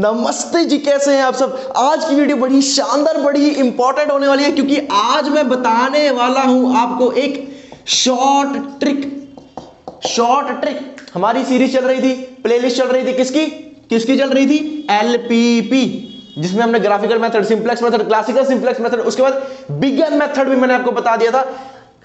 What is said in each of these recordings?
नमस्ते जी, कैसे हैं आप सब। आज की वीडियो बड़ी शानदार, बड़ी इंपॉर्टेंट होने वाली है क्योंकि आज मैं बताने वाला हूं आपको एक शॉर्ट ट्रिक। हमारी सीरीज चल रही थी, प्लेलिस्ट चल रही थी, किसकी चल रही थी, एलपीपी, जिसमें हमने graphical method, simplex method, classical simplex method, उसके बाद बिगन मेथड भी मैंने आपको बता दिया था।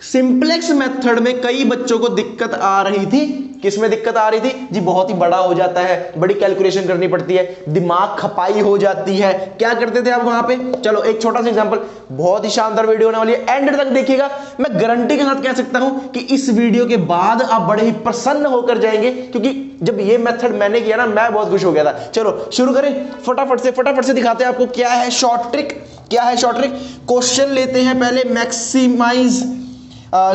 सिंपलेक्स मेथड में कई बच्चों को दिक्कत आ रही थी। किसमें दिक्कत आ रही थी जी? बहुत ही बड़ा हो जाता है, बड़ी कैलकुलेशन करनी पड़ती है, दिमाग खपाई हो जाती है। क्या करते थे आप वहां पे? चलो एक छोटा सा एग्जांपल, बहुत ही शानदार वीडियो होने वाली है, एंड तक देखिएगा। मैं गारंटी के साथ कह सकता हूं कि इस वीडियो के बाद आप बड़े ही प्रसन्न होकर जाएंगे, क्योंकि जब ये मेथड मैंने किया ना, मैं बहुत खुश हो गया था। चलो शुरू करें, फटाफट से दिखाते हैं आपको क्या है शॉर्ट ट्रिक। क्वेश्चन लेते हैं पहले, मैक्सिमाइज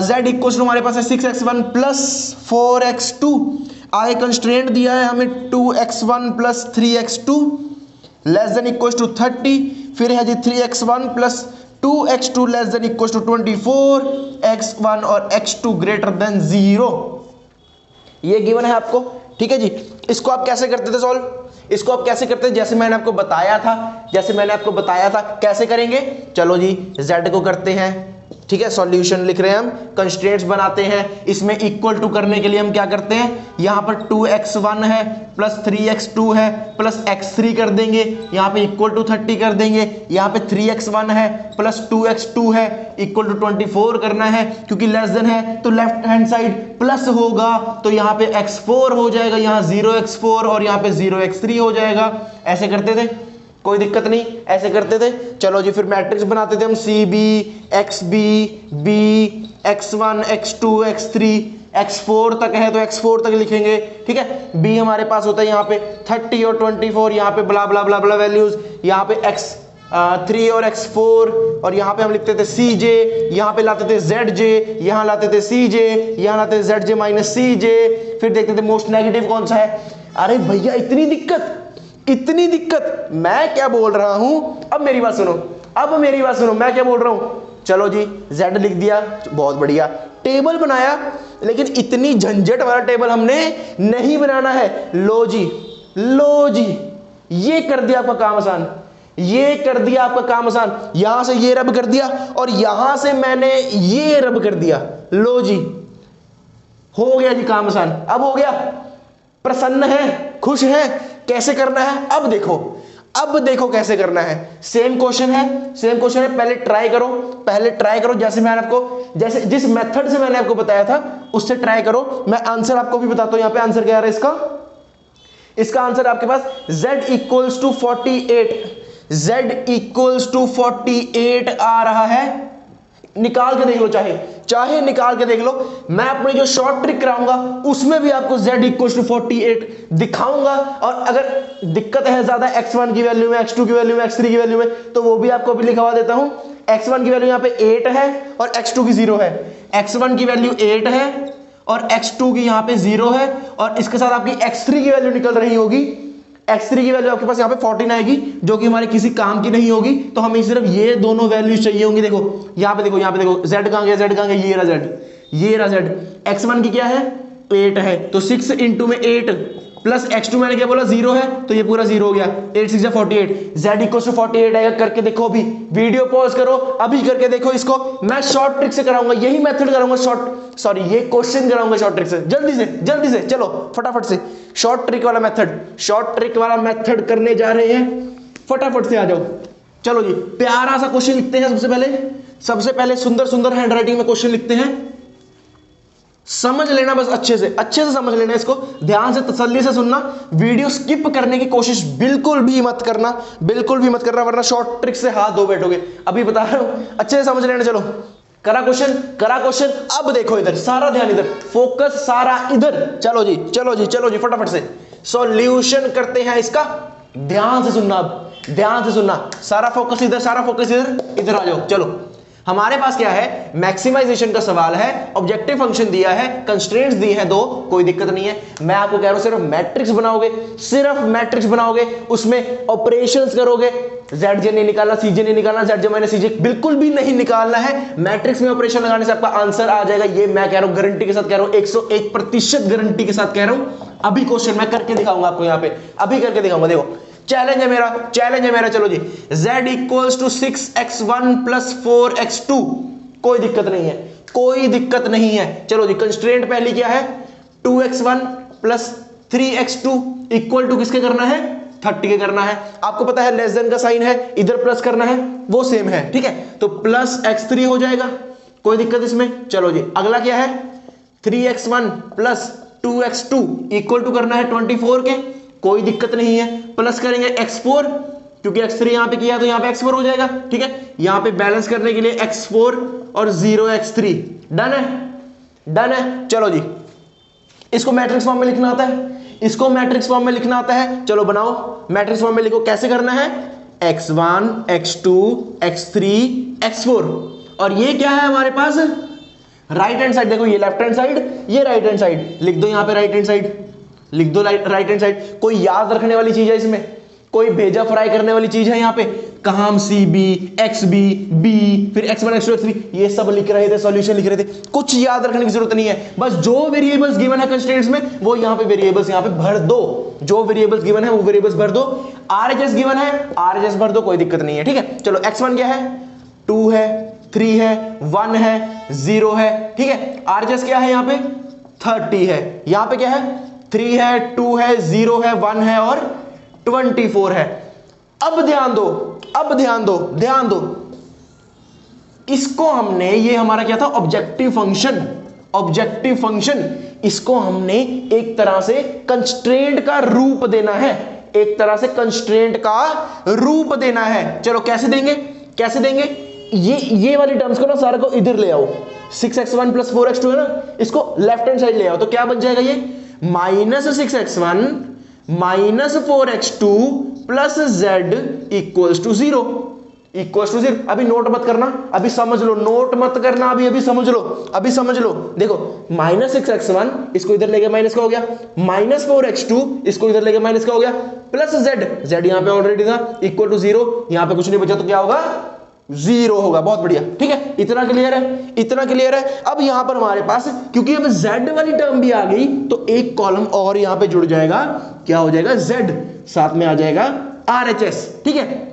z इक्वल टू हमारे पास है 6x1 प्लस 4x2, आगे कंस्ट्रेंट दिया है हमें 2x1 plus 3x2 less than equal to 30, फिर है जी 3x1 plus 2x2 less than equal to 24, x1 और x2 ग्रेटर देन 0। ये गिवन है आपको, ठीक है जी। इसको आप कैसे करते थे सॉल्व? इसको आप कैसे करते थे? जैसे मैंने आपको बताया था कैसे करेंगे। चलो जी, z को करते हैं, ठीक है, सॉल्यूशन लिख रहे हैं हम, कंस्ट्रेंट्स बनाते हैं। इसमें इक्वल टू करने के लिए हम क्या करते हैं, यहां पर 2x1 है प्लस 3x2 है प्लस x3 कर देंगे, यहां पे इक्वल टू 30 कर देंगे, यहां पे 3x1 है प्लस 2x2 है इक्वल टू 24 करना है, क्योंकि लेस देन है तो लेफ्ट हैंड साइड प्लस होगा, तो यहां पे x4 हो जाएगा, यहां 0x4 और यहां पे 0x3 हो जाएगा। ऐसे करते थे, कोई दिक्कत नहीं, ऐसे करते थे। चलो जी, फिर मैट्रिक्स बनाते थे हम, CB, XB, B, X1, X2, X3, X4 तक है तो X4 तक लिखेंगे, ठीक है। B हमारे पास होता है यहाँ पे 30 और 24, यहाँ पे ब्ला ब्ला ब्ला ब्ला वैल्यूज, यहाँ पे X3 और X4, और यहाँ पे हम लिखते थे CJ, यहाँ पे लाते थे ZJ, यहाँ लाते थे CJ, यहाँ लाते थे ZJ माइनस CJ, फिर देखते थे मोस्ट नेगेटिव कौन सा है। अरे भैया इतनी दिक्कत, मैं क्या बोल रहा हूं? अब मेरी बात सुनो, मैं क्या बोल रहा हूं। चलो जी, Z लिख दिया, बहुत बढ़िया, टेबल बनाया, लेकिन इतनी झंझट वाला टेबल हमने नहीं बनाना है। लो जी, ये कर दिया आपका काम आसान, यहां से ये रब कर दिया और यहां से मैंने ये रब कर दिया। लो जी, हो गया जी काम आसान। अब हो गया, प्रसन्न है, खुश है। कैसे करना है अब देखो कैसे करना है। सेम क्वेश्चन है, पहले ट्राई करो, जैसे जिस मेथड से मैंने आपको बताया था उससे ट्राई करो। मैं आंसर आपको भी बताता हूं, यहां पे आंसर क्या आ रहा है इसका आंसर आपके पास z इक्वल्स टू 48 आ रहा है। निकाल के देख लो, चाहे निकाल के देख लो। मैं अपनी जो शॉर्ट ट्रिक कराऊंगा उसमें भी आपको z इक्वल टू 48 दिखाऊंगा, और अगर दिक्कत है ज्यादा x1 की वैल्यू में, x2 की वैल्यू में, x3 की वैल्यू में, तो वो भी आपको अभी लिखवा देता हूं। x1 की वैल्यू यहाँ पे 8 है और x2 की 0 है। x1 की वैल्यू 8 है और x2 की यहाँ पे 0 है, और इसके साथ आपकी x3 की वैल्यू निकल रही होगी। x3 की वैल्यू आपके पास यहाँ पे 14 आएगी, जो कि हमारे किसी काम की नहीं होगी, तो हमें सिर्फ ये दोनों वैल्यू चाहिए होंगी। देखो यहाँ पे देखो z कहां गया, ये रहा z। x1 की क्या है, 8 है, तो 6 इंटू में 8 प्लस x2 मैंने क्या बोला, 0 है, तो ये पूरा 0 हो गया। 8 6 48, z इक्वल टू 48 आएगा। करके देखो, अभी वीडियो पॉज करो, अभी करके देखो इसको। मैं शॉर्ट ट्रिक से कराऊंगा, यही मेथड कराऊंगा, ये क्वेश्चन कराऊंगा शॉर्ट ट्रिक से। जल्दी से चलो फटाफट से शॉर्ट ट्रिक वाला मेथड करने जा रहे हैं। फटाफट से आ जाओ। चलो जी, प्यारा सा क्वेश्चन लिखते हैं। सबसे पहले सुंदर हैंडराइटिंग में क्वेश्चन लिखते हैं। समझ लेना, बस अच्छे से समझ लेना, इसको ध्यान से तसल्ली से सुनना। वीडियो स्किप करने की कोशिश बिल्कुल भी मत करना, वरना शॉर्ट ट्रिक से हाथ धो बैठोगे। अभी बता रहा हूं, अच्छे से समझ लेना। चलो करा क्वेश्चन। अब देखो इधर, सारा ध्यान इधर, फोकस सारा इधर। चलो जी फटाफट से सॉल्यूशन करते हैं इसका। ध्यान से सुनना, सारा फोकस इधर आ जाओ। चलो, हमारे पास क्या है, मैक्सिमाइजेशन का सवाल है, ऑब्जेक्टिव फंक्शन दिया है, कंस्ट्रेंट्स दी हैं 2, कोई दिक्कत नहीं है। मैं आपको कह रहा हूं सिर्फ मैट्रिक्स बनाओगे, उसमें ऑपरेशंस करोगे। zj नहीं निकालना, cj नहीं निकालना, zj माइनस cj बिल्कुल भी नहीं निकालना है। मैट्रिक्स में ऑपरेशन लगाने से आपका आंसर आ जाएगा। ये मैं कह रहा हूं, गारंटी के साथ कह रहा हूं, 101% गारंटी के साथ कह रहा हूं। अभी क्वेश्चन मैं करके दिखाऊंगा आपको, यहां पे अभी करके दिखाऊंगा। देखो चैलेंज है मेरा। चलो जी, z equals to 6x1 plus 4x2, कोई दिक्कत नहीं है। चलो जी, कंस्ट्रेंट पहली क्या है, 2x1 plus 3x2 equal to किसके करना है, 30 के करना है। आपको पता है लेस देन का साइन है, इधर प्लस करना है, वो सेम है, ठीक है। तो प्लस x3 हो जाएगा, कोई दिक्कत इसमें। चलो जी, अगला क्या है, 3x1 plus 2x2 equal to करना है 24 के, कोई दिक्कत नहीं है। प्लस करेंगे x4, क्योंकि x3 यहां पे किया तो यहां पे x4 हो जाएगा, ठीक है। यहां पे बैलेंस करने के लिए x4 और 0x3, डन है। चलो जी, इसको मैट्रिक्स फॉर्म में लिखना आता है, चलो बनाओ, मैट्रिक्स फॉर्म में लिखो। कैसे करना है, x1 x2 x3 x4, और ये क्या है हमारे पास, राइट हैंड साइड। देखो ये लेफ्ट हैंड साइड, ये राइट हैंड साइड, लिख दो यहां पे राइट हैंड साइड, लिख दो राइट हैंड साइड। कोई याद रखने वाली चीज है इसमें, कोई भेजा फ्राई करने वाली चीज है यहाँ पे, कहा हम CB XB B फिर x1 x2 x3 ये सब लिख रहे थे, सॉल्यूशन लिख रहे थे, कुछ याद रखने की जरूरत नहीं है। बस जो वेरिएबल्स गिवन है कंस्ट्रेंट्स में, वो यहाँ पे वेरिएबल्स यहाँ पे भर दो, जो वेरिएबल्स गिवन है वो वेरिएबल्स भर दो। RHS गिवन है, RHS भर दो, कोई दिक्कत नहीं है, ठीक है। चलो x1 क्या है, 2 है, 3 है, 1 है, 0 है, ठीक है। RHS क्या है यहाँ पे, 30 है, यहाँ पे क्या है, 3 है, 2 है, 0 है, 1 है और 24 है। अब ध्यान दो, इसको हमने, ये हमारा क्या था, ऑब्जेक्टिव फंक्शन, इसको हमने एक तरह से कंस्ट्रेंट का रूप देना है, चलो कैसे देंगे, ये वाली टर्म्स को ना सारे को इधर ले आओ, 6x1 प्लस 4x2 है ना, इसको लेफ्ट हैंड साइड ले आओ, तो क्या बन जाएगा ये, -6x1 minus 4x2 plus z equals to 0। अभी नोट मत करना, अभी समझ लो, अभी समझ लो। देखो -6x1 इसको इधर लेके माइनस का हो गया, -4x2 इसको इधर लेके माइनस का हो गया, प्लस z यहां पे ऑलरेडी था, इक्वल टू 0, यहां पे कुछ नहीं बचा तो क्या होगा, 0 होगा। बहुत बढ़िया, ठीक है, इतना क्लियर है। अब यहां पर हमारे पास, क्योंकि अब z वाली टर्म भी आ गई, तो एक कॉलम और यहां पे जुड़ जाएगा, क्या हो जाएगा, z, साथ में आ जाएगा RHS, ठीक है।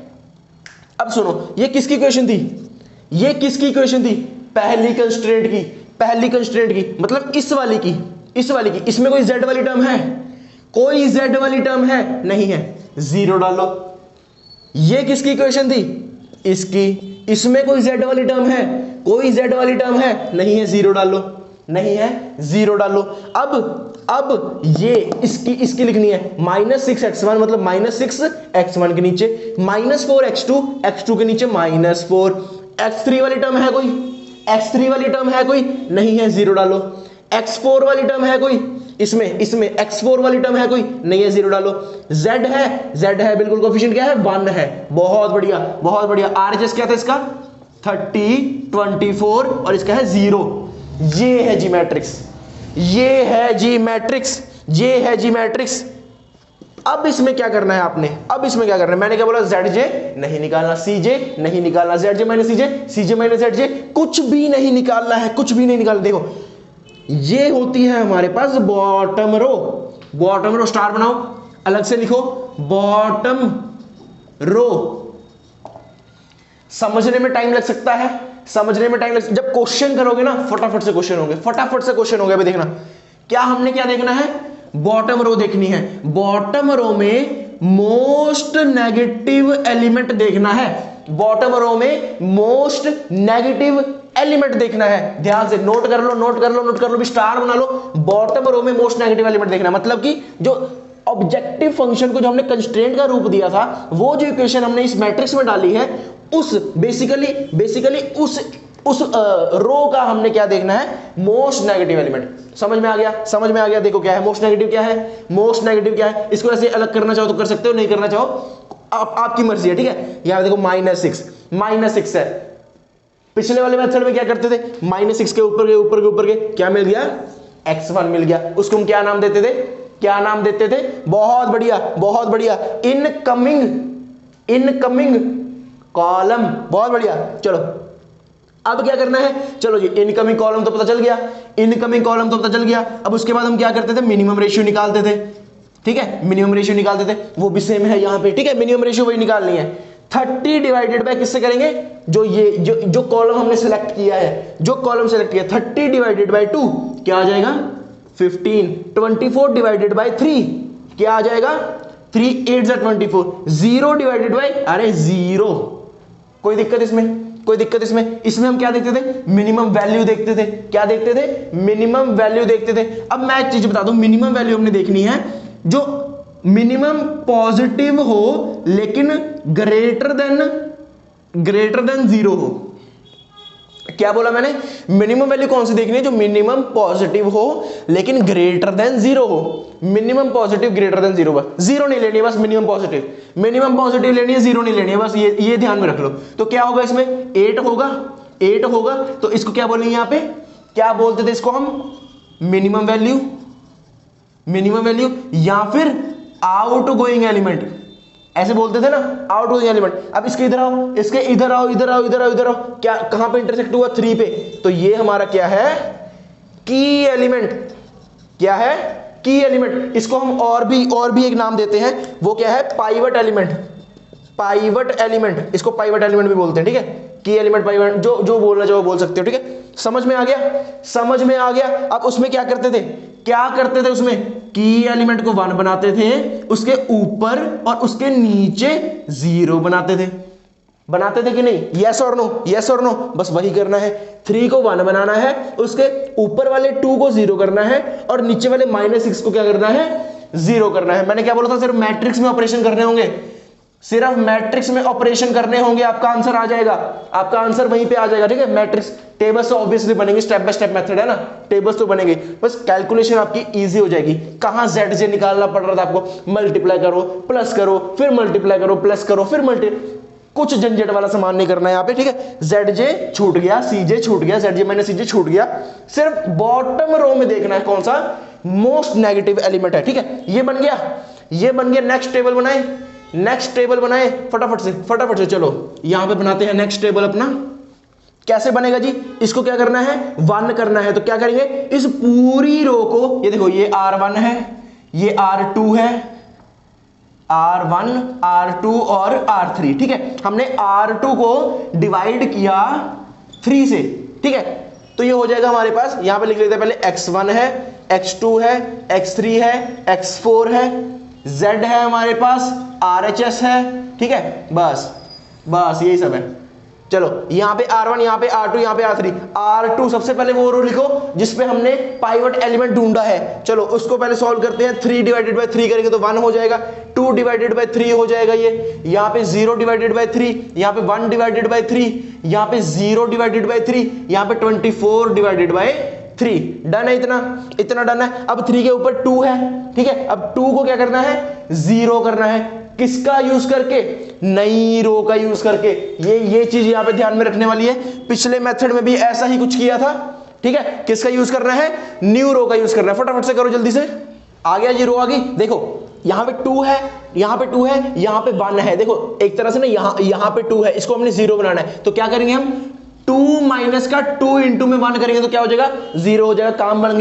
अब सुनो, ये किसकी इक्वेशन थी, पहली कंस्ट्रेंट की, मतलब इस वाली की, इसमें कोई z वाली टर्म है, नहीं है, 0 डालो। ये किसकी इक्वेशन थी, इसकी, इसमें कोई z वाली टर्म है, नहीं है, 0 डालो। अब ये इसकी लिखनी है, -6x1 मतलब -6x1 के नीचे, -4x2 के नीचे -4, x3 वाली टर्म है कोई, नहीं है, 0 डालो। x4 वाली टर्म है कोई, इसमें x4 वाली टर्म है कोई, नहीं है, 0 डालो। z है बिल्कुल, कोएफिशिएंट क्या है, 1 है, बहुत बढ़िया। RHS क्या था इसका, 30, 24 और इसका है 0। ये है जी मैट्रिक्स। अब इसमें क्या करना है आपने, मैंने क्या बोला, zj नहीं निकालना, cj नहीं निकालना, zj minus cj minus zj कुछ भी नहीं निकालना। देखो ये होती है हमारे पास बॉटम रो, स्टार बनाओ, अलग से लिखो, बॉटम रो। समझने में टाइम लग सकता है, जब क्वेश्चन करोगे ना फटाफट से क्वेश्चन होंगे। अभी देखना, क्या हमने क्या देखना है, बॉटम रो देखनी है। बॉटम रो में मोस्ट नेगेटिव एलिमेंट देखना है, ध्यान से नोट कर लो, भी स्टार बना लो। बॉटम रो में मोस्ट नेगेटिव एलिमेंट देखना, मतलब कि जो ऑब्जेक्टिव फंक्शन को जो हमने कंस्ट्रेंट का रूप दिया था, वो जो इक्वेशन हमने इस मैट्रिक्स में डाली है, उस बेसिकली उस रो का हमने क्या देखना है, मोस्ट नेगेटिव एलिमेंट। समझ में आ गया। देखो क्या है मोस्ट नेगेटिव, क्या है, इसको ऐसे अलग करना चाहो तो कर सकते हो, नहीं करना चाहो आपकी मर्जी है, ठीक है। यहां देखो -6 है, पिछले वाले मेथड में क्या करते थे, -6 के ऊपर के क्या मिल गया, x1 मिल गया। उसको हम क्या नाम देते थे, बहुत बढ़िया, इनकमिंग कॉलम, बहुत बढ़िया। चलो अब क्या करना है, चलो जी, इनकमिंग कॉलम तो पता चल गया, अब उसके बाद हम क्या करते थे, मिनिमम रेशियो निकालते थे। ठीक है, मिनिमम रेशियो निकालते थे, वो भी सेम है यहाँ पे, ठीक है, मिनिमम रेशियो वही निकालनी है। 30 डिवाइडेड बाय किससे करेंगे, जो ये जो कॉलम हमने सेलेक्ट किया है, जो कॉलम सेलेक्ट किया, 30 डिवाइडेड बाय 2 क्या आ जाएगा 15, 24 डिवाइडेड बाय 3 क्या आ जाएगा 3 8 24, 0 डिवाइडेड बाय, अरे 0, कोई दिक्कत इसमें, कोई दिक्कत इसमें, इसमें हम क्या देखते थे, मिनिमम वैल्यू देखते थे, क्या देखते थे, मिनिमम वैल्यू देखते थे। अब मैं एक चीज बता दूं, मिनिमम वैल्यू हमने देखनी है जो मिनिमम पॉजिटिव हो लेकिन ग्रेटर देन 0 हो। क्या बोला मैंने, मिनिमम वैल्यू कौन सी देखनी है, जो मिनिमम पॉजिटिव हो लेकिन ग्रेटर देन 0 हो, मिनिमम पॉजिटिव ग्रेटर देन 0, बस 0 नहीं लेनी है, बस मिनिमम पॉजिटिव लेनी है, 0 नहीं लेनी है, बस ये ध्यान में रख लो। तो क्या होगा इसमें 8 होगा, तो इसको क्या बोलेंगे, यहां पे क्या बोलते थे इसको हम, मिनिमम वैल्यू या फिर आउट गोइंग एलिमेंट, ऐसे बोलते थे ना, आउट गोइंग एलिमेंट। अब इसके इधर आओ, इसके इधर आओ, क्या कहां पे इंटरसेक्ट हुआ, 3 पे, तो ये हमारा क्या है, की एलिमेंट, क्या है, की एलिमेंट। इसको हम और भी एक नाम देते हैं, वो क्या है, पाइवट एलिमेंट, इसको पाइवट एलिमेंट भी बोलते हैं, ठीक है, की एलिमेंट, पाइवट, जो बोलना चाहो बोल सकते हो, ठीक है, समझ में आ गया। अब उसमें क्या करते थे उसमें की एलिमेंट को 1 बनाते थे, उसके ऊपर और उसके नीचे 0 बनाते थे कि नहीं, यस और नो, बस वही करना है। 3 को 1 बनाना है, उसके ऊपर वाले 2 को 0 करना है, और नीचे वाले -6 को क्या करना है, 0 करना है। मैंने क्या बोला था, सिर्फ मैट्रिक्स में ऑपरेशन करने होंगे, सिर्फ मैट्रिक्स में ऑपरेशन करने होंगे, आपका आंसर आ जाएगा, आपका आंसर वहीं पे आ जाएगा, ठीक है। मैट्रिक्स टेबल्स तो ऑब्वियसली बनेंगे, स्टेप बाय स्टेप मेथड है ना, टेबल्स तो बनेंगे, बस कैलकुलेशन आपकी इजी हो जाएगी। कहां ZJ निकालना पड़ रहा था आपको, मल्टीप्लाई करो, प्लस करो, फिर मल्टीप्लाई करो, प्लस करो, फिर कुछ झंझट वाला सामान नहीं करना है यहाँ पे, ठीक है। ZJ छूट गया, CJ छूट गया, ZJ माइनस CJ छूट गया, सिर्फ बॉटम रो में देखना है कौन सा मोस्ट नेगेटिव एलिमेंट है, ठीक है। ये बन गया, नेक्स्ट टेबल बनाए फटाफट से चलो यहां पे बनाते हैं नेक्स्ट टेबल अपना। कैसे बनेगा जी, इसको क्या करना है, 1 करना है, तो क्या करेंगे, इस पूरी रो को, ये देखो, ये R1 है, ये R2 है, R1 R2 और R3, ठीक है। हमने R2 को डिवाइड किया 3 से, ठीक है, तो ये हो जाएगा हमारे पास, यहां पे लिख लेते हैं पहले, X1 है, X2 है, X3 है, X4 है, Z है हमारे पास, RHS है, ठीक है, बस यही सब है। चलो यहां पे R1, यहां पे R2, यहां पे R3, R2 सबसे पहले वो रो लिखो जिसपे हमने पाइवट एलिमेंट ढूंढा है, चलो उसको पहले सॉल्व करते हैं। 3 डिवाइडेड बाय 3 करेंगे तो 1 हो जाएगा, 2 डिवाइडेड बाय 3 हो जाएगा, ये यहां पे 0 डिवाइडेड बाय 3, यहां पे 1 डिवाइडेड बाय 3, यहां पे 0 डिवाइडेड बाय 3, यहां पे 24 डिवाइडेड बाय 3। डन है, इतना डन है। अब 3 के ऊपर 2 है, ठीक है, अब 2 को क्या करना है, 0 करना है, किसका यूज करके, नई रो का यूज करके। ये चीज यहां पे ध्यान में रखने वाली है, पिछले मेथड में भी ऐसा ही कुछ किया था, ठीक है। किसका यूज करना है, न्यू रो का यूज करना है, फटाफट से करो जल्दी से। आ गया जी, रो आ गई, देखो यहां पे 2 है, यहां पे 2 है, यहां पे 1 है, देखो एक तरह से ना, यहां पे 2 है, इसको हमने 0 बनाना है, तो क्या करेंगे हम, 2 माइनस का 2 इंटू में 1 करेंगे तो क्या हो जाएगा, 0 हो जाएगा। काम बन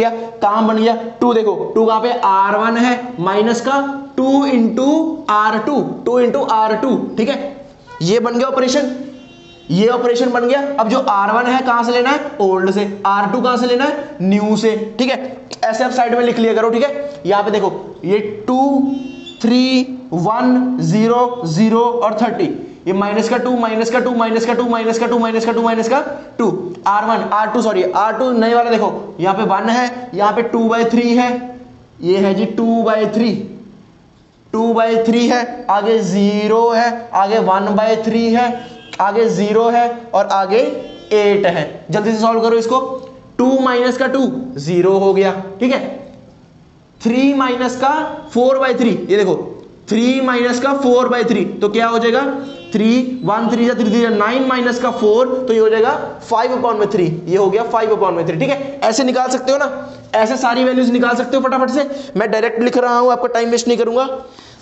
गया। 2 देखो, 2 कहां पे, R1 है, माइनस का 2 इंटू R2, ठीक है, ये बन गया ऑपरेशन, ये ऑपरेशन बन गया। अब जो R1 है कहां से लेना है, ओल्ड से, R2 कहां से लेना है, न्यू से, ठीक है। ऐसे आप साइड में लिख लिया करो, ठीक है। यहां पे देखो, ये 2 3 1 0 0 और 30, ये माइनस का 2 माइनस का 2 माइनस का 2 माइनस का 2 माइनस का 2 माइनस का 2, R2 नए वाला देखो, यहां पे 1 है, यहां पे 2/3 है, ये है जी 2/3 है, आगे 0 है, आगे 1/3 है, आगे 0 है और आगे 8 है। जल्दी से सॉल्व करो इसको। 2 माइनस का 2 0 हो गया, ठीक है। 3 माइनस का 4/3, ये देखो 3 माइनस का 4/3, तो क्या हो जाएगा, 3 1 3 3 9 माइनस का 4, तो ये हो जाएगा 5/3, ये हो गया 5/3, ठीक है। ऐसे निकाल सकते हो ना, ऐसे सारी वैल्यूज निकाल सकते हो फटाफट से। मैं डायरेक्ट लिख रहा हूं, आपका टाइम वेस्ट नहीं करूंगा।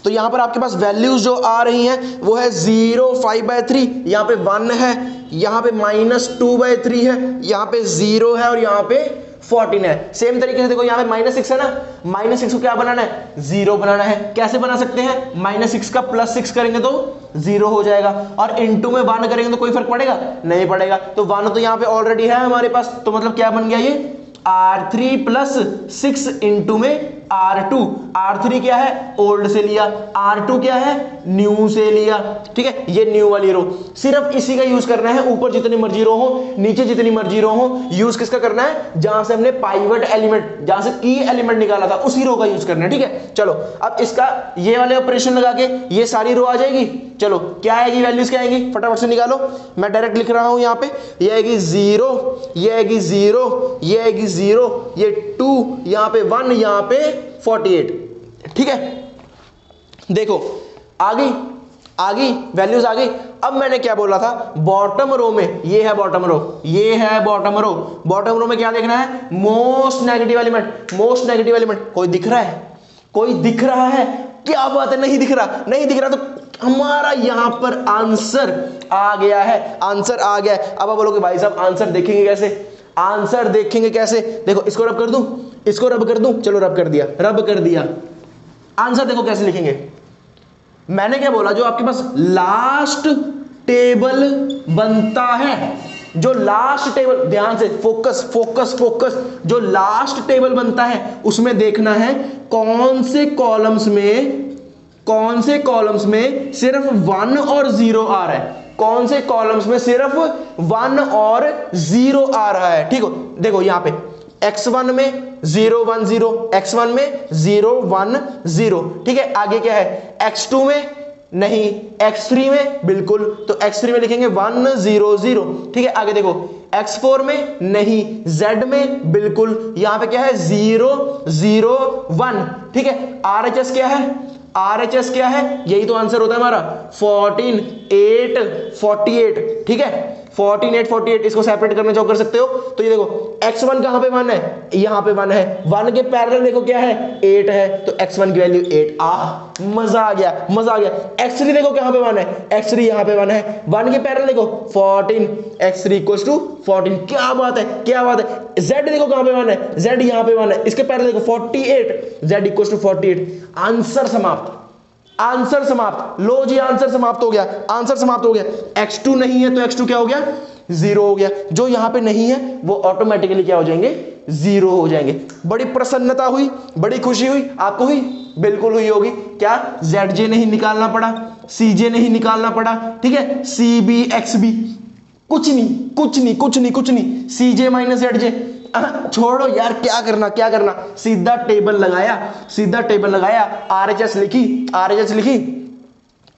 तो यहां पर आपके पास वैल्यूज जो आ रही हैं वो है 0 5/3, यहां पे 1 है, यहां पे -2/3 है, यहां पे 0 है और यहां पे 14 है। सेम तरीके से देखो यहाँ पे -6 है ना, -6 को क्या बनाना है, 0 बनाना है। कैसे बना सकते हैं, -6 का +6 करेंगे तो 0 हो जाएगा, और इनटू में 1 करेंगे तो कोई फर्क पड़ेगा, नहीं पड़ेगा। तो 1 तो यहाँ पे ऑलरेडी है हमारे पास, तो मतलब क्या बन गया ये R3 + 6 इंटू में R2। R3 क्या है, ओल्ड से लिया, R2 क्या है, न्यू से लिया, ठीक है। ये न्यू वाली रो, सिर्फ इसी का यूज करना है। ऊपर जितनी मर्जी रो हो, नीचे जितनी मर्जी रो हो, यूज किसका करना है, जहां से हमने पाइवट एलिमेंट, जहां से की एलिमेंट निकाला था, उसी रो का यूज करना है, ठीक है। चलो अब इसका ये वाले ऑपरेशन लगा के ये सारी रो आ जाएगी। चलो क्या आएगी, वैल्यूज क्या आएंगी, फटाफट से निकालो। मैं डायरेक्ट लिख रहा हूं यहाँ पे, ये आएगी 0, ये आएगी 0, ये आएगी 0, ये 2, यहाँ पे 1, यहाँ पे 48, ठीक है। देखो आ गई वैल्यूज आ गई। अब मैंने क्या बोला था, बॉटम रो में, ये है बॉटम रो, ये है बॉटम रो। बॉटम रो में क्या देखना है, most negative element. Most negative element कोई दिख रहा है, कोई दिख रहा है, क्या बात है, नहीं दिख रहा, नहीं दिख रहा, तो हमारा यहां पर आंसर आ गया है, आंसर आ गया है। अब आप बोलोगे भाई साहब आंसर देखेंगे कैसे, आंसर देखेंगे कैसे, देखो इसको रब कर दूं, इसको रब कर दूं, चलो रब कर दिया, रब कर दिया। आंसर देखो कैसे लिखेंगे, मैंने क्या बोला, जो आपके पास लास्ट टेबल बनता है, जो लास्ट टेबल, ध्यान से फोकस फोकस फोकस, जो लास्ट टेबल बनता है उसमें देखना है कौन से कॉलम्स में सिर्फ 1 और 0 आ रहा है, कौन से कॉलम्स में सिर्फ 1 और 0 आ रहा है, ठीक हो। देखो यहां पे x1 में 0 1 0, x1 में 0 1 0, ठीक है। आगे क्या है, x2 में नहीं, x3 में बिल्कुल, तो x3 में लिखेंगे 1 0 0, ठीक है। आगे देखो x4 में नहीं, z में बिल्कुल, यहां पे क्या है 0 0 1, ठीक है। RHS क्या है, RHS क्या है, यही तो आंसर होता है हमारा 14 8 48, ठीक है। 14 8 48, इसको सेपरेट करना चाहो कर सकते हो। तो ये देखो x1 कहां पे 1 है, यहां पे 1 है, 1 के पैरेलल देखो क्या है, 8 है, तो x1 की वैल्यू 8। मजा आ गया, मजा आ गया। x3 देखो कहां पे 1 है, x3 यहां पे 1 है, 1 के पैरेलल देखो 14, x3 = 14, क्या बात है, क्या बात है। z देखो कहां पे 1 है, z यहां पे 1 है, इसके पैरेलल देखो 48, z = 48। आंसर समाप्त, आंसर समाप्त, लो जी आंसर समाप्त हो गया, आंसर समाप्त हो गया। x2 नहीं है तो x2 क्या हो गया, 0 हो गया, जो यहां पे नहीं है वो ऑटोमेटिकली क्या हो जाएंगे, 0 हो जाएंगे। बड़ी प्रसन्नता हुई, बड़ी खुशी हुई, आपको हुई, बिल्कुल हुई होगी। क्या zj नहीं निकालना पड़ा, cj नहीं निकालना पड़ा, ठीक है, cb xb कुछ नहीं, कुछ नहीं, कुछ नहीं, कुछ नहीं, cj - zj छोड़ो यार, क्या करना, क्या करना, सीधा टेबल लगाया, सीधा टेबल लगाया, RHS लिखी, RHS लिखी,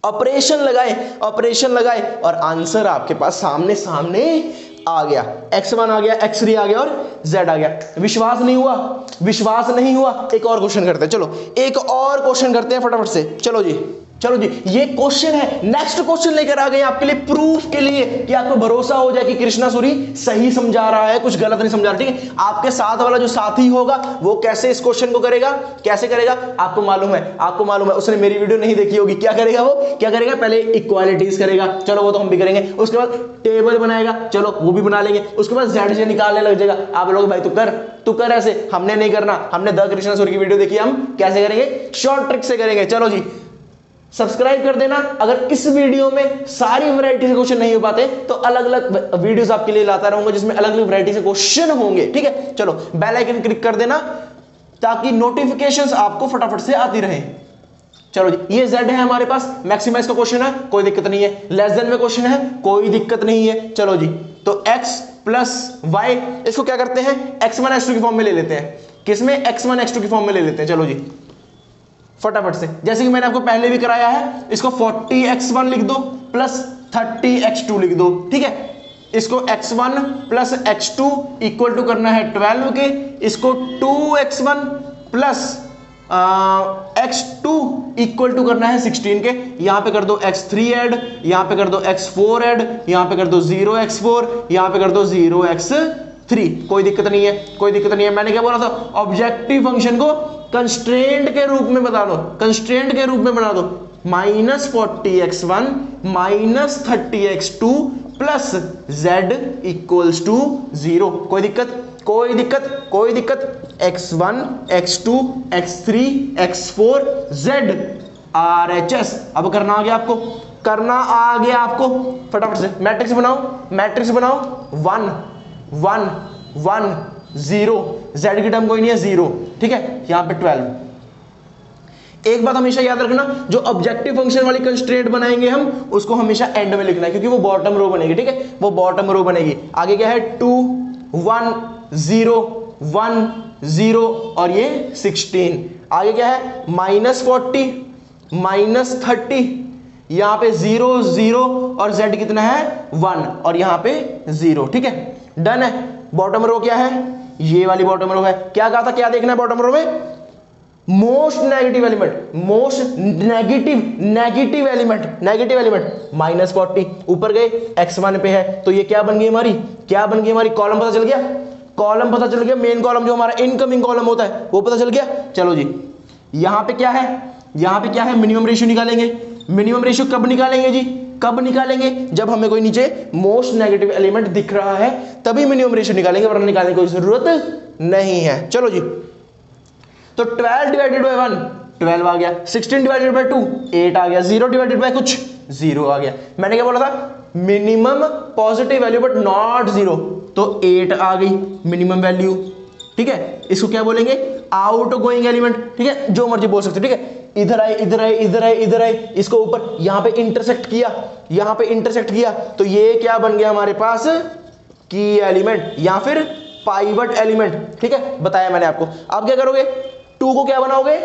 ऑपरेशन लगाए, ऑपरेशन लगाए, और आंसर आपके पास सामने सामने आ गया। x1 आ गया, x3 आ गया और z आ गया। विश्वास नहीं हुआ, विश्वास नहीं हुआ, एक और क्वेश्चन करते हैं, चलो एक और क्वेश्चन करते हैं फटाफट से। चलो जी, चलो जी, ये क्वेश्चन है, नेक्स्ट क्वेश्चन लेकर आ गए आपके लिए, प्रूफ के लिए, कि आपको भरोसा हो जाए कि कृष्णा सूरी सही समझा रहा है, कुछ गलत नहीं समझा रहा, ठीक है। आपके साथ वाला जो साथी होगा वो कैसे इस क्वेश्चन को करेगा, कैसे करेगा, आपको मालूम है, आपको मालूम है, उसने मेरी वीडियो नहीं देखी होगी। क्या करेगा वो, क्या करेगा, पहले इक्वालिटीज करेगा, चलो वो तो हम भी करेंगे, उसके बाद टेबल बनाएगा, चलो वो भी बना लेंगे, उसके बाद zj निकालने लग जाएगा। आप लोग भाई तू कर ऐसे, हमने नहीं करना, हमने द कृष्णा सूरी की वीडियो देखी, हम कैसे करेंगे, शॉर्ट ट्रिक से करेंगे। चलो जी, सब्सक्राइब कर देना। अगर इस वीडियो में सारी वैरायटी के क्वेश्चन नहीं हो पाते तो अलग अलग वीडियोस आपके लिए लाता रहूंगा जिसमें अलग अलग वैरायटी के क्वेश्चन होंगे, ठीक है। चलो बेल आइकन क्लिक कर देना ताकि नोटिफिकेशंस आपको फटाफट से आती रहे। चलो जी, ये z है हमारे पास, मैक्सिमाइज का क्वेश्चन है, कोई दिक्कत नहीं है, लेस देन में क्वेश्चन है, कोई दिक्कत नहीं है। चलो जी, तो x + y, इसको क्या करते हैं, x1 x2 की फॉर्म में ले लेते हैं, किसमें, x1 x2 की फॉर्म में ले लेते हैं। चलो जी फटाफट से, जैसे कि मैंने आपको पहले भी कराया है, इसको 40x1 लिख दो प्लस 30x2 लिख दो, ठीक है। इसको x1 plus x2 equal to करना है 12 के, इसको 2x1 plus x2 equal to करना है 16 के। यहां पे कर दो x3 ऐड, यहां पे कर दो x4 ऐड, यहां पे कर दो 0x4, यहां पे कर दो 0x3, कोई दिक्कत नहीं है, कोई दिक्कत नहीं है। मैंने क्या बोला था, ऑब्जेक्टिव फंक्शन को कंस्ट्रेंट के रूप में बता दो, कंस्ट्रेंट के रूप में बना दो, -40x1 -30x2 प्लस z = 0, कोई दिक्कत, कोई दिक्कत x1 x2 x3 x4 z RHS। अब करना आ गया आपको फटाफट से मैट्रिक्स बनाओ 1 1 1 0, z की टर्म कोई नहीं है 0, ठीक है। यहां पे 12। एक बात हमेशा याद रखना, जो ऑब्जेक्टिव फंक्शन वाली कंस्ट्रेंट बनाएंगे हम उसको हमेशा एंड में लिखना है, क्योंकि वो बॉटम रो बनेगी, ठीक है, वो बॉटम रो बनेगी। आगे क्या है 2 1 0 1 0 और ये 16। आगे क्या है -40 -30, यहां पे 0 0 और z कितना है 1 और यहां पे 0, ठीक है, डन है। बॉटम रो क्या है, ये वाली बॉटम रो है। क्या कहा था, क्या देखना है बॉटम रो में, मोस्ट नेगेटिव एलिमेंट -40। ऊपर गए x1 पे है तो ये क्या बन गई हमारी, कॉलम पता चल गया, मेन कॉलम जो हमारा इनकमिंग कॉलम होता है वो पता चल गया। चलो जी, यहां पे क्या है, मिनिमम रेशियो निकालेंगे। मिनिमम रेशियो कब निकालेंगे, जब हमें कोई नीचे मोस्ट नेगेटिव एलिमेंट दिख रहा है तभी मिनिमम रेशियो निकालेंगे, वरना निकालने की कोई जरूरत नहीं है। चलो जी, तो 12 डिवाइडेड बाय 1 12 आ गया, 16 डिवाइडेड बाय 2 8 आ गया, 0 डिवाइडेड बाय कुछ 0 आ गया। मैंने क्या बोला था, minimum positive value but not 0, तो 8 आ गई मिनिमम वैल्यू, ठीक है। इसको क्या बोलेंगे, आउट गोइंग एलिमेंट, ठीक है, जो मर्जी बोल सकते, ठीक है। इधर आए, इसको ऊपर यहां पे इंटरसेक्ट किया, तो ये क्या बन गया हमारे पास, की एलिमेंट या फिर पाइवट एलिमेंट, ठीक है, बताया मैंने आपको। अब क्या करोगे, 2 को क्या बनाओगे,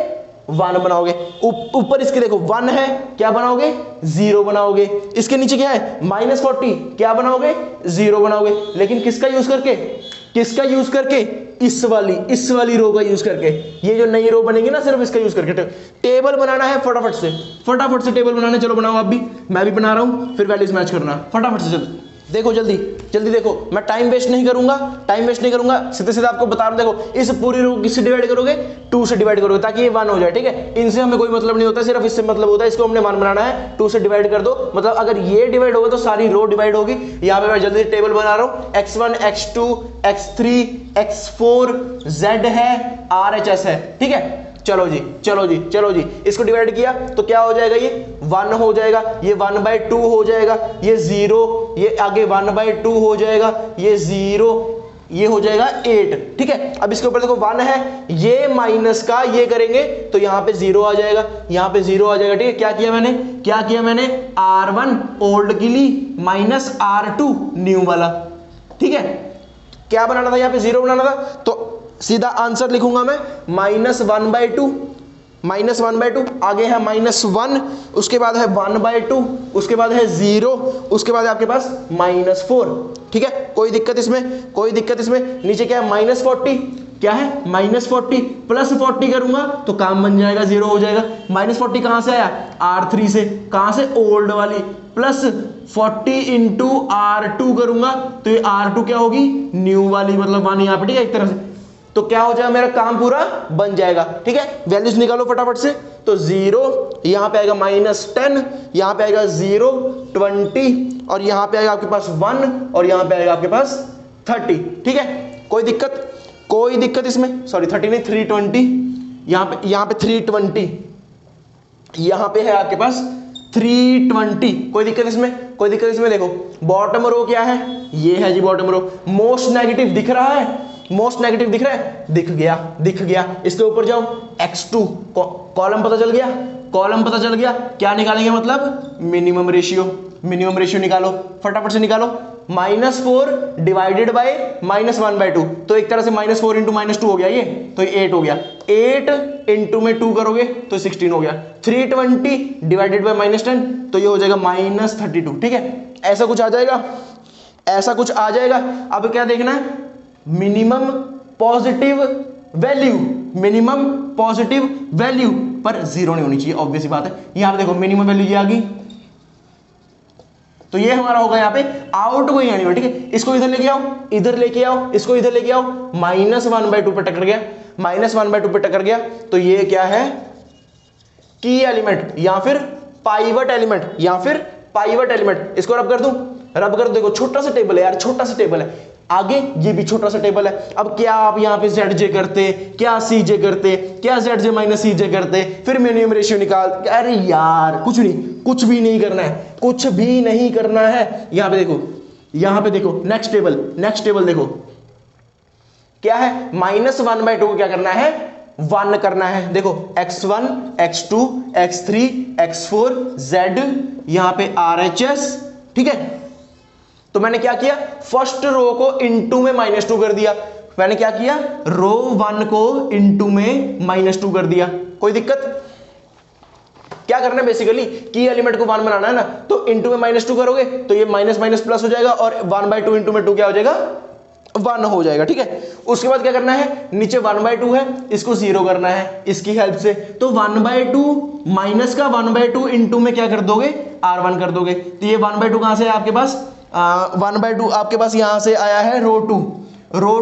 1 बनाओगे। ऊपर इसके देखो 1 है, क्या बनाओगे 0 बनाओगे। इसके नीचे क्या है -40, क्या बनाओगे 0 बनाओगे। लेकिन किसका यूज करके, इस वाली रो का यूज करके। ये जो नई रो बनेगी ना, सिर्फ इसका यूज करके। टेबल बनाना है फटाफट से टेबल बनाने, चलो बनाओ आप भी, मैं भी बना रहा हूं, फिर वैल्यूज मैच करना फटाफट से। चलो देखो, जल्दी देखो, मैं टाइम वेस्ट नहीं करूंगा, सीधे आपको बता रहा हूं। देखो, इस पूरी रो किससे डिवाइड करोगे, 2 से डिवाइड करोगे, ताकि ये 1 हो जाए, ठीक है। इनसे हमें कोई मतलब नहीं होता, सिर्फ इससे मतलब होता है। इसको हमने 1 बनाना है, 2 से डिवाइड कर दो, मतलब अगर ये डिवाइड होगा तो सारी रो डिवाइड होगी। यहां पे मैं जल्दी टेबल बना रहा हूं, x1 x2 x3 x4 z है RHS है, ठीक है। चलो जी, इसको डिवाइड किया तो क्या हो जाएगा, ये 1 हो जाएगा, ये 1/2 हो जाएगा, ये 0, ये आगे 1/2 हो जाएगा, ये 0, ये हो जाएगा 8, ठीक है। अब इसके ऊपर देखो 1 है, ये माइनस का ये करेंगे तो यहां पे 0 आ जाएगा, ठीक है। क्या किया मैंने R1 ओल्ड के लिए माइनस R2 न्यू वाला, ठीक है। क्या बनाना था, यहां पे 0 बनाना था, तो सीधा आंसर लिखूंगा मैं -1/2, आगे है -1, उसके बाद है 1/2, उसके बाद है 0, उसके बाद है आपके पास -4, ठीक है। कोई दिक्कत इसमें। नीचे क्या है -40, क्या है -40 प्लस 40 करूंगा तो काम बन जाएगा, 0 हो जाएगा। -40 कहां से आया, R3 से, कहां से, ओल्ड वाली, प्लस 40 इंटू R2 करूंगा तो ये R2 क्या होगी, न्यू वाली, मतलब 1 यहां पे, ठीक है, एक तरह से। तो क्या हो जाएगा, मेरा काम पूरा बन जाएगा, ठीक है। वैल्यूज निकालो फटाफट से। तो 0 यहां पे आएगा -10, यहां पे आएगा 0 20 और यहां पे आएगा आपके पास 1 और यहां पे आएगा आपके पास 30, ठीक है। कोई दिक्कत इसमें, सॉरी 30 नहीं 320, यहां पे 320, यहां पे है आपके पास 320। कोई दिक्कत इसमें। देखो बॉटम रो क्या है, ये है जी बॉटम रो। मोस्ट नेगेटिव दिख रहा है, दिख गया। इसके ऊपर जाओ, x2 कॉलम पता चल गया। क्या निकालेंगे, मतलब मिनिमम रेशियो निकालो, फटाफट से निकालो। -4 डिवाइडेड बाय -1/2, तो एक तरह से -4 इंटू -2 हो गया, ये तो 8 हो गया। 8 इंटू में 2 करोगे तो 16 हो गया। 320 डिवाइडेड बाय -10, तो ये हो जाएगा -32, ठीक है। ऐसा कुछ आ जाएगा। अब क्या देखना है, मिनिमम पॉजिटिव वैल्यू पर 0 नहीं होनी चाहिए, ऑब्वियस बात है। यहां पे देखो मिनिमम वैल्यू ये आ गई, तो ये हमारा होगा यहाँ पे आउट गोइंग एलिमेंट, ठीक है। इसको इधर लेके आओ, इसको इधर लेके आओ, -1/2 पे टक्कर गया, तो ये क्या है, की एलिमेंट या फिर पाइवट एलिमेंट, इसको रब कर दूं, देखो छोटा सा टेबल है यार, आगे ये भी छोटा सा टेबल है। अब क्या आप यहाँ पे ZJ करते, क्या CJ करते, क्या ZJ माइनस CJ करते, फिर मिनिमम रेशियो निकाल, अरे यार कुछ नहीं, कुछ भी नहीं करना है, कुछ भी नहीं करना है। यहाँ पे देखो, यहाँ पे देखो नेक्स्ट टेबल देखो क्या है, -1/2 को क्या करना है, 1 करना है। देखो x1 x2 x3 x4 z, यहां पे RHS, ठीक है। तो मैंने क्या किया, फर्स्ट रो को इनटू में -2 कर दिया। मैंने क्या किया, रो 1 को इनटू में -2 कर दिया। कोई दिक्कत? क्या करना है बेसिकली, की एलिमेंट को 1 बनाना है ना, तो इनटू में -2 करोगे तो ये माइनस माइनस प्लस हो जाएगा और 1/2 इनटू में 2 क्या हो जाएगा, 1 हो जाएगा, ठीक है। उसके बाद क्या करना है, नीचे 1/2 है, इसको 0 करना है इसकी हेल्प से। तो 1/2 माइनस का 1/2 इनटू में क्या कर दोगे, R1 कर दोगे। तो ये 1/2 कहां से है आपके पास, 1/2 आपके पास यहां से आया है रो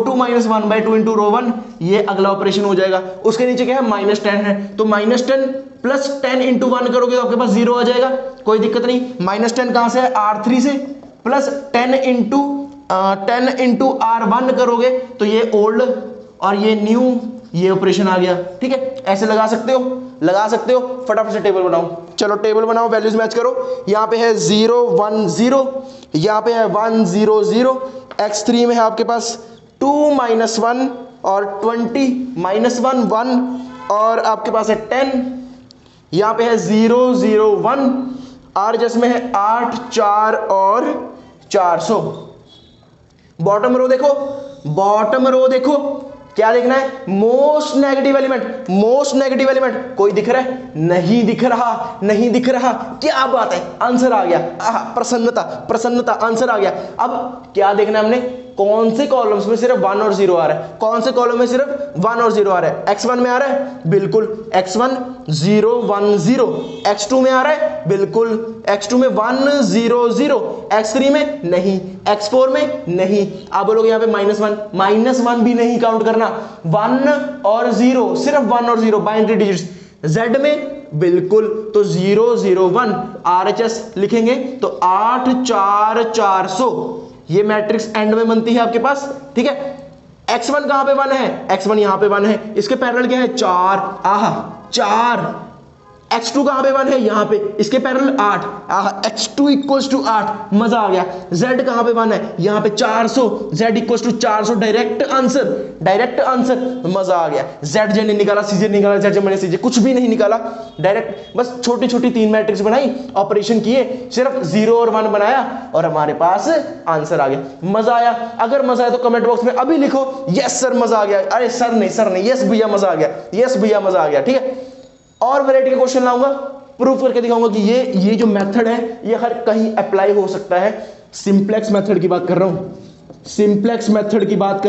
2 माइनस 1/2 इंटू रो 1, ये अगला ऑपरेशन हो जाएगा। उसके नीचे क्या है, -10 है, तो -10 प्लस 10 इंटू 1 करोगे तो आपके पास 0 आ जाएगा। कोई दिक्कत नहीं। -10 कहां से है, R3 से, प्लस 10 इंटू R1 करोगे तो ये ओल्ड और ये न्यू, ये ऑपरेशन आ गया, ठीक है। ऐसे लगा सकते हो, फटाफट से टेबल बनाओ। चलो टेबल बनाओ, वैल्यूज मैच करो। यहाँ पे है 0 1 0, यहाँ पे है 1 0 0, x3 में है आपके पास 2 -1 और 20 -1 1 और आपके पास है 10, यहाँ पे है 0 0 1, RHS में है 8 4 और 400। बॉटम रो देखो, क्या देखना है, मोस्ट नेगेटिव एलिमेंट कोई दिख रहा है, नहीं दिख रहा। क्या बात है, आंसर आ गया, प्रसन्नता, आंसर आ गया। अब क्या देखना है हमने, कौन से कॉलम्स में सिर्फ 1 और 0 आ रहा है, कौन से कॉलम में सिर्फ 1 और 0 आ रहा है। x1 में आ रहा है, बिल्कुल x1 0 1 0, x2 में आ रहा है, बिल्कुल x2 में 1 0 0, x3 में नहीं, x4 में नहीं। आप बोलोगे यहाँ पे -1 भी नहीं काउंट करना, 1 और 0, सिर्फ 1 और 0 बाइनरी डिजिट्स। z में बिल्कुल, तो 0 0 1, RHS लिखेंगे तो 8 4 400, ये मैट्रिक्स एंड में बनती है आपके पास, ठीक है। x1 कहां पे 1 है, x1 यहां पे 1 है, इसके पैरेलल क्या है 4, आहा 4। x2 कहां पे 1 है, यहां पे, इसके पैरेलल 8, आहा x2 इक्वल्स टू 8, मजा आ गया। z कहां पे 1 है, यहां पे 400, z equals to 400, direct answer, मजा आ गया। zj ने निकाला, cj निकाला, zj मैंने cj कुछ भी नहीं निकाला, डायरेक्ट बस छोटी छोटी 3 मैट्रिक्स बनाई, ऑपरेशन किए, सिर्फ 0 और 1 बनाया और हमारे पास आंसर आ गया। मजा आया? अगर मजा आया तो कमेंट बॉक्स में अभी लिखो यस सर मजा आ गया, अरे सर नहीं, यस भैया मजा आ गया, ठीक है। और वैरायटी के क्वेश्चन लाऊंगा, प्रूफ करके दिखाऊंगा कि ये जो मेथड है ये हर कहीं अप्लाई हो सकता है। सिंप्लेक्स मेथड की बात कर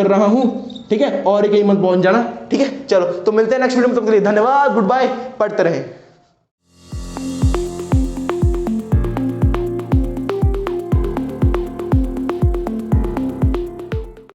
रहा हूं, ठीक है। और कहीं मत पहुंच जाना, ठीक है। चलो तो मिलते हैं नेक्स्ट वीडियो में, तब तक के लिए धन्यवाद, गुड बाय, पढ़ते रहें।